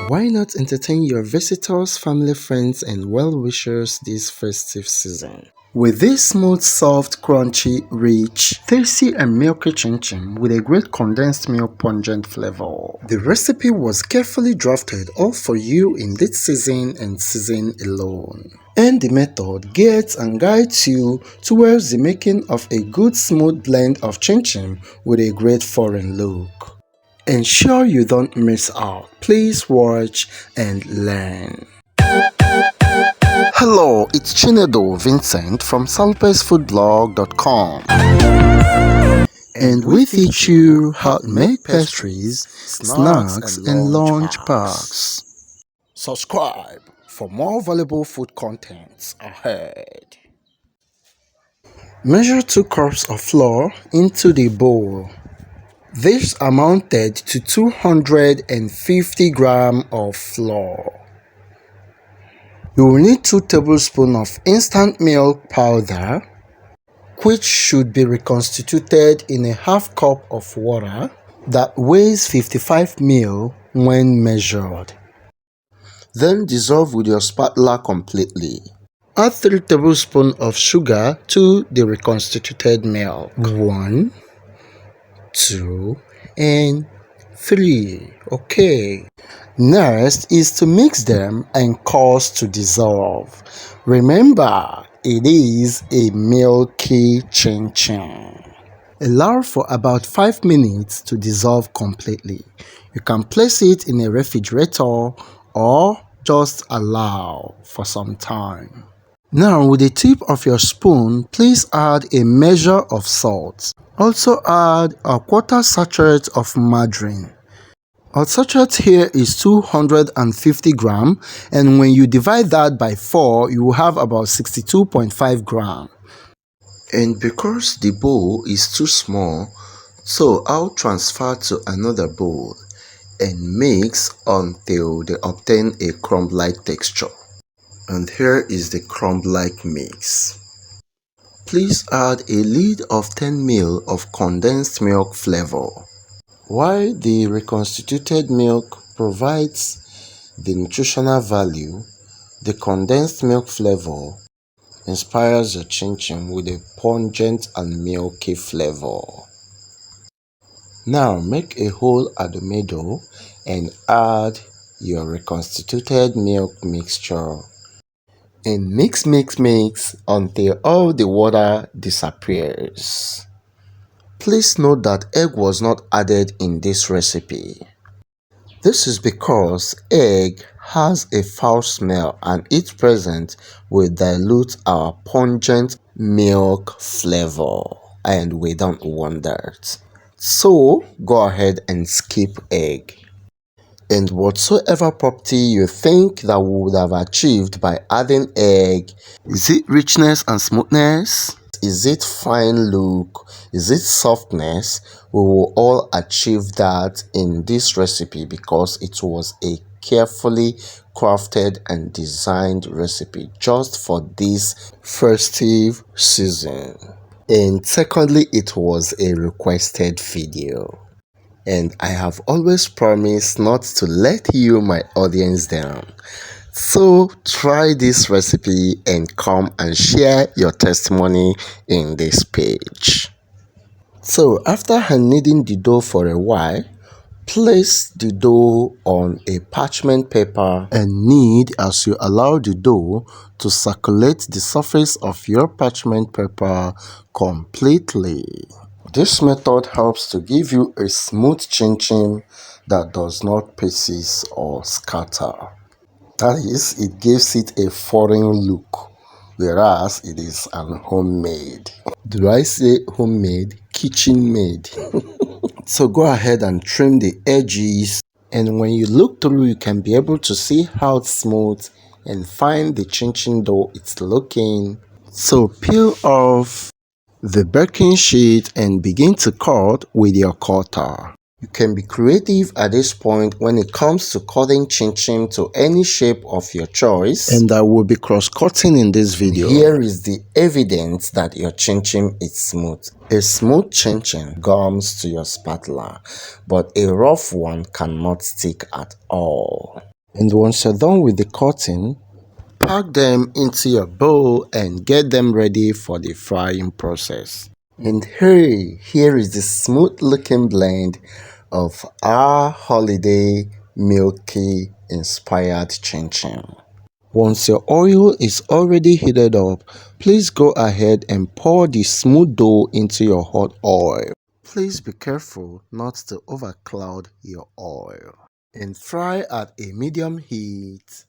Why not entertain your visitors, family, friends, and well-wishers this festive season? With this smooth, soft, crunchy, rich, tasty and milky chinchin with a great condensed milk pungent flavor. The recipe was carefully drafted all for you in this season and season alone. And the method guides and guides you towards the making of a good smooth blend of chinchin with a great foreign look. Ensure you don't miss out. Please watch and learn. Hello, it's Chinedo Vincent from salpesfoodblog.com, and we teach you how to make pastries, snacks and lunch packs. Subscribe for more valuable food contents ahead. Measure 2 cups of flour into the bowl. This amounted to 250 grams of flour. You will need 2 tablespoons of instant milk powder, which should be reconstituted in a half cup of water that weighs 55 ml when measured. Then dissolve with your spatula completely. Add 3 tablespoons of sugar to the reconstituted milk. 1, 2, and 3. Okay. Next is to mix them and cause to dissolve. Remember, it is a milky chinchin. Allow for about 5 minutes to dissolve completely. You can place it in a refrigerator or just allow for some time. Now, with the tip of your spoon, please add a measure of salt. Also add a quarter sachet of margarine. Our sachet here is 250 grams, and when you divide that by 4, you will have about 62.5 grams. And because the bowl is too small, so I'll transfer to another bowl and mix until they obtain a crumb-like texture. And here is the crumb-like mix. Please add a lid of 10 ml of condensed milk flavor. While the reconstituted milk provides the nutritional value, the condensed milk flavor inspires your chinchin with a pungent and milky flavor. Now make a hole at the middle and add your reconstituted milk mixture. And mix until all the water disappears. Please note that egg was not added in this recipe. This is because egg has a foul smell and its presence will dilute our pungent milk flavor, and we don't want that. So go ahead and skip egg. And whatsoever property you think that we would have achieved by adding egg, is it richness and smoothness? Is it fine look? Is it softness? We will all achieve that in this recipe because it was a carefully crafted and designed recipe just for this festive season. And secondly, it was a requested video. And I have always promised not to let you, my audience, down. So try this recipe and come and share your testimony in this page. So after kneading the dough for a while, place the dough on a parchment paper and knead as you allow the dough to circulate the surface of your parchment paper completely. This method helps to give you a smooth chinchin that does not pieces or scatter. That is, it gives it a foreign look, whereas it is an homemade. Do I say homemade? Kitchen made. So go ahead and trim the edges, and when you look through, you can be able to see how smooth and fine the chinchin dough is looking. So peel off the baking sheet and begin to cut with your cutter. You can be creative at this point when it comes to cutting chinchin to any shape of your choice, and I will be cross-cutting in this video. Here is the evidence that your chinchin is smooth. A smooth chinchin gums to your spatula, but a rough one cannot stick at all. And once you're done with the cutting, pack them into your bowl and get them ready for the frying process. And hey, here is the smooth looking blend of our holiday milky inspired chinchin. Once your oil is already heated up, please go ahead and pour the smooth dough into your hot oil. Please be careful not to overcloud your oil. And fry at a medium heat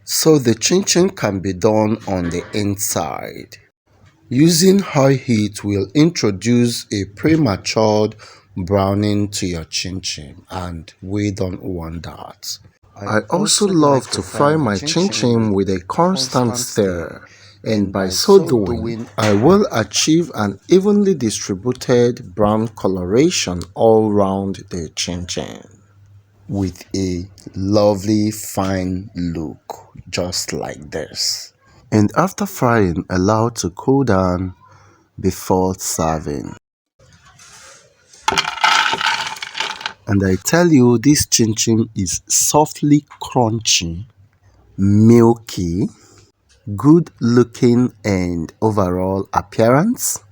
so the chinchin can be done on the inside. Using high heat will introduce a prematured browning to your chinchin, and we don't want that. I also love to fry my chinchin with a constant stir, and by so doing, I will achieve an evenly distributed brown coloration all round the chinchin with a lovely fine look, just like this. And after frying, allow to cool down before serving. And I tell you, this chinchin is softly crunchy, milky, good looking, and overall appearance,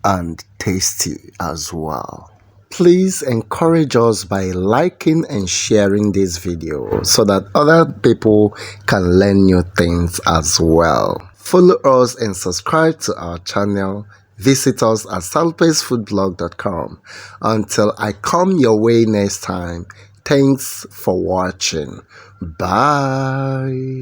and tasty as well. Please encourage us by liking and sharing this video so that other people can learn new things as well. Follow us and subscribe to our channel. Visit us at salpesfoodblog.com. Until I come your way next time, thanks for watching. Bye.